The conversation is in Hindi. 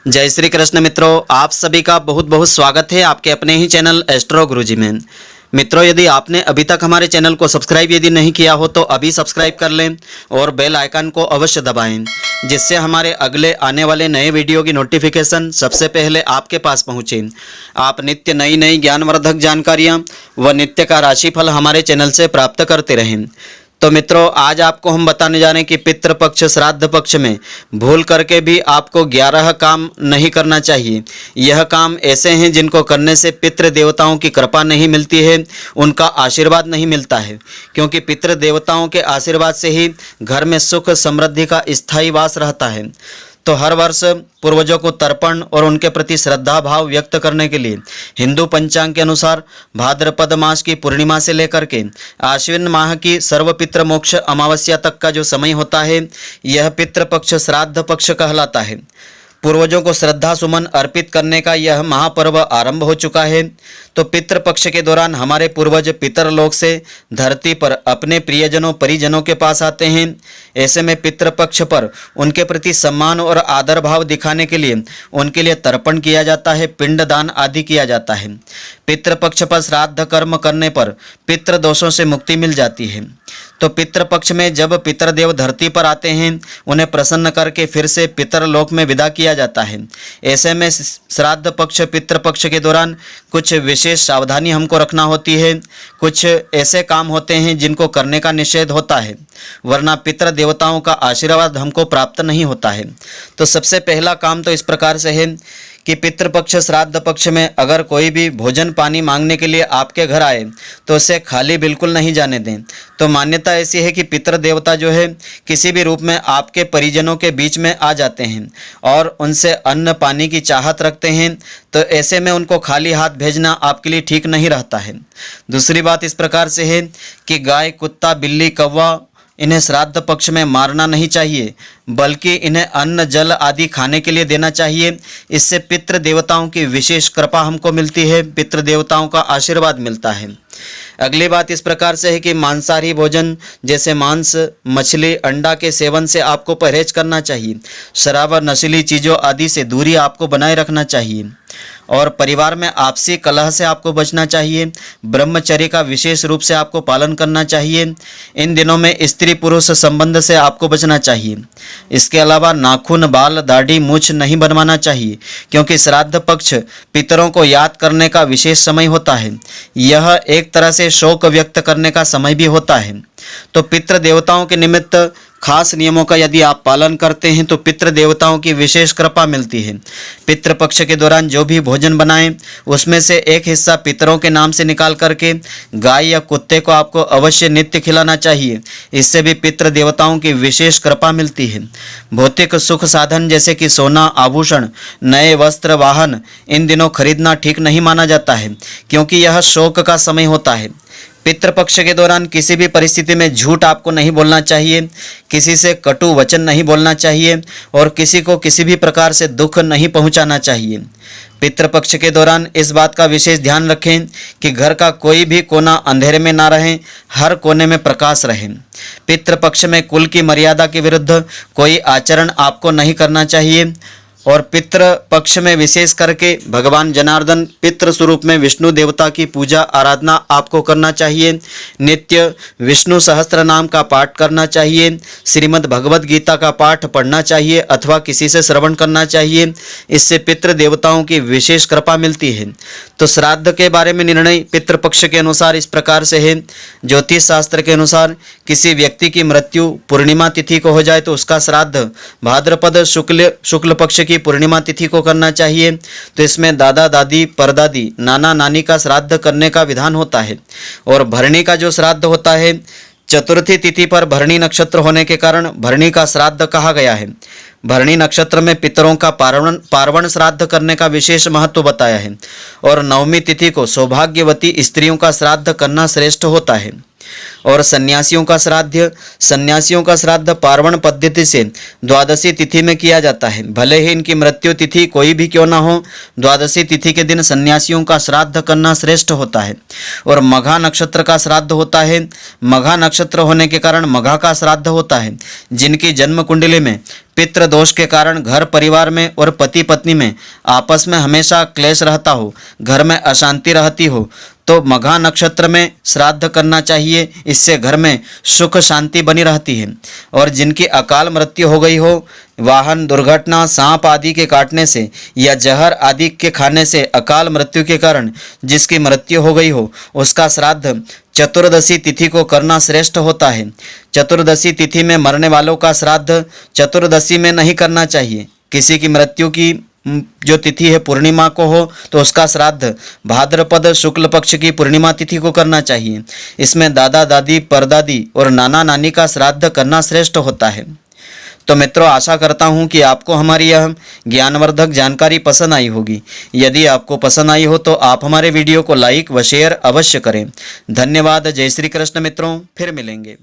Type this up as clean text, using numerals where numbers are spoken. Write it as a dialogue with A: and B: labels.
A: जय श्री कृष्ण मित्रों, आप सभी का बहुत बहुत स्वागत है आपके अपने ही चैनल एस्ट्रो गुरुजी में। मित्रों, यदि आपने अभी तक हमारे चैनल को सब्सक्राइब यदि नहीं किया हो तो अभी सब्सक्राइब कर लें और बेल आइकन को अवश्य दबाएं, जिससे हमारे अगले आने वाले नए वीडियो की नोटिफिकेशन सबसे पहले आपके पास पहुंचे। आप नित्य नई नई ज्ञानवर्धक जानकारियां व नित्य का राशिफल हमारे चैनल से प्राप्त करते रहें। तो मित्रों, आज आपको हम बताने जा रहे हैं कि पितृपक्ष श्राद्ध पक्ष में भूल करके भी आपको 11 काम नहीं करना चाहिए। यह काम ऐसे हैं जिनको करने से पितृ देवताओं की कृपा नहीं मिलती है, उनका आशीर्वाद नहीं मिलता है, क्योंकि पितृ देवताओं के आशीर्वाद से ही घर में सुख समृद्धि का स्थायी वास रहता है। तो हर वर्ष पूर्वजों को तर्पण और उनके प्रति श्रद्धा भाव व्यक्त करने के लिए हिंदू पंचांग के अनुसार भाद्रपद मास की पूर्णिमा से लेकर के आश्विन माह की सर्वपितृ मोक्ष अमावस्या तक का जो समय होता है, यह पितृपक्ष श्राद्ध पक्ष कहलाता है। पूर्वजों को श्रद्धा सुमन अर्पित करने का यह महापर्व आरंभ हो चुका है। तो पितृपक्ष के दौरान हमारे पूर्वज पितरलोक से धरती पर अपने प्रियजनों परिजनों के पास आते हैं। ऐसे में पितृपक्ष पर उनके प्रति सम्मान और आदर भाव दिखाने के लिए उनके लिए तर्पण किया जाता है, पिंडदान आदि किया जाता है। पितृपक्ष पर श्राद्ध कर्म करने पर पितृ दोषों से मुक्ति मिल जाती है। तो पितृपक्ष में जब पितरदेव धरती पर आते हैं, उन्हें प्रसन्न करके फिर से पितरलोक में विदा किया जाता है। ऐसे में श्राद्ध पक्ष पितृपक्ष के दौरान कुछ विशेष सावधानी हमको रखना होती है। कुछ ऐसे काम होते हैं जिनको करने का निषेध होता है, वरना पितृ देवताओं का आशीर्वाद हमको प्राप्त नहीं होता है। तो सबसे पहला काम तो इस प्रकार से है कि पितृपक्ष श्राद्ध पक्ष में अगर कोई भी भोजन पानी मांगने के लिए आपके घर आए तो उसे खाली बिल्कुल नहीं जाने दें। तो मान्यता ऐसी है कि पितृ देवता जो है किसी भी रूप में आपके परिजनों के बीच में आ जाते हैं और उनसे अन्न पानी की चाहत रखते हैं। तो ऐसे में उनको खाली हाथ भेजना आपके लिए ठीक नहीं रहता है। दूसरी बात इस प्रकार से है कि गाय, कुत्ता, बिल्ली, कौवा, इन्हें श्राद्ध पक्ष में मारना नहीं चाहिए, बल्कि इन्हें अन्न जल आदि खाने के लिए देना चाहिए। इससे पितृ देवताओं की विशेष कृपा हमको मिलती है, पितृ देवताओं का आशीर्वाद मिलता है। अगली बात इस प्रकार से है कि मांसाहारी भोजन जैसे मांस, मछली, अंडा के सेवन से आपको परहेज करना चाहिए। शराब और नशीली चीज़ों आदि से दूरी आपको बनाए रखना चाहिए और परिवार में आपसी कलह से आपको बचना चाहिए। ब्रह्मचर्य का विशेष रूप से आपको पालन करना चाहिए। इन दिनों में स्त्री पुरुष संबंध से आपको बचना चाहिए। इसके अलावा नाखून, बाल, दाढ़ी, मूछ नहीं बनवाना चाहिए, क्योंकि श्राद्ध पक्ष पितरों को याद करने का विशेष समय होता है। यह एक तरह से शोक व्यक्त करने का समय भी होता है। तो पितृ देवताओं के निमित्त खास नियमों का यदि आप पालन करते हैं तो पितृ देवताओं की विशेष कृपा मिलती है। पितृपक्ष के दौरान जो भी भोजन बनाएं उसमें से एक हिस्सा पितरों के नाम से निकाल करके गाय या कुत्ते को आपको अवश्य नित्य खिलाना चाहिए। इससे भी पितृ देवताओं की विशेष कृपा मिलती है। भौतिक सुख साधन जैसे कि सोना, आभूषण, नए वस्त्र, वाहन इन दिनों खरीदना ठीक नहीं माना जाता है, क्योंकि यह शोक का समय होता है। पितृपक्ष के दौरान किसी भी परिस्थिति में झूठ आपको नहीं बोलना चाहिए, किसी से कटु वचन नहीं बोलना चाहिए और किसी को किसी भी प्रकार से दुख नहीं पहुंचाना चाहिए। पितृपक्ष के दौरान इस बात का विशेष ध्यान रखें कि घर का कोई भी कोना अंधेरे में ना रहे, हर कोने में प्रकाश रहे। पितृपक्ष में कुल की मर्यादा के विरुद्ध कोई आचरण आपको नहीं करना चाहिए और पितृ पक्ष में विशेष करके भगवान जनार्दन पितृ स्वरूप में विष्णु देवता की पूजा आराधना आपको करना चाहिए। नित्य विष्णु सहस्त्र नाम का पाठ करना चाहिए। श्रीमद् भगवद गीता का पाठ पढ़ना चाहिए अथवा किसी से श्रवण करना चाहिए। इससे पितृ देवताओं की विशेष कृपा मिलती है। तो श्राद्ध के बारे में निर्णय पितृपक्ष के अनुसार इस प्रकार से है। ज्योतिष शास्त्र के अनुसार किसी व्यक्ति की मृत्यु पूर्णिमा तिथि को हो जाए तो उसका श्राद्ध भाद्रपद शुक्ल पक्ष की पूर्णिमा तिथि को करना चाहिए। तो इसमें दादा दादी, परदादी, नाना नानी का श्राद्ध करने का विधान होता है। और भरणी का जो श्राद्ध होता है, चतुर्थी तिथि पर भरणी नक्षत्र होने के कारण भरणी का श्राद्ध कहा गया है। भरणी नक्षत्र में पितरों का पार्वण श्राद्ध करने का विशेष महत्व बताया है। और नवमी तिथि को सौभाग्यवती स्त्रियों का श्राद्ध करना श्रेष्ठ होता है। और सन्यासियों का श्राद्ध पार्वण पद्धति से द्वादशी तिथि में किया जाता है। भले ही इनकी मृत्यु तिथि कोई भी क्यों ना हो, द्वादशी तिथि के दिन सन्यासियों का श्राद्ध करना श्रेष्ठ होता है। और मघा नक्षत्र का श्राद्ध होता है। मघा नक्षत्र होने के कारण मघा का श्राद्ध होता है। जिनकी जन्म कुंडली में पितृ दोष के कारण घर परिवार में और पति पत्नी में आपस में हमेशा क्लेश रहता हो, घर में अशांति रहती हो, तो मघा नक्षत्र में श्राद्ध करना चाहिए। इससे घर में सुख शांति बनी रहती है। और जिनकी अकाल मृत्यु हो गई हो, वाहन दुर्घटना, सांप आदि के काटने से या जहर आदि के खाने से अकाल मृत्यु के कारण जिसकी मृत्यु हो गई हो, उसका श्राद्ध चतुर्दशी तिथि को करना श्रेष्ठ होता है। चतुर्दशी तिथि में मरने वालों का श्राद्ध चतुर्दशी में नहीं करना चाहिए। किसी की मृत्यु की जो तिथि है पूर्णिमा को हो तो उसका श्राद्ध भाद्रपद शुक्ल पक्ष की पूर्णिमा तिथि को करना चाहिए। इसमें दादा दादी, परदादी और नाना नानी का श्राद्ध करना श्रेष्ठ होता है। तो मित्रों, आशा करता हूं कि आपको हमारी यह ज्ञानवर्धक जानकारी पसंद आई होगी। यदि आपको पसंद आई हो तो आप हमारे वीडियो को लाइक व शेयर अवश्य करें। धन्यवाद। जय श्री कृष्ण मित्रों, फिर मिलेंगे।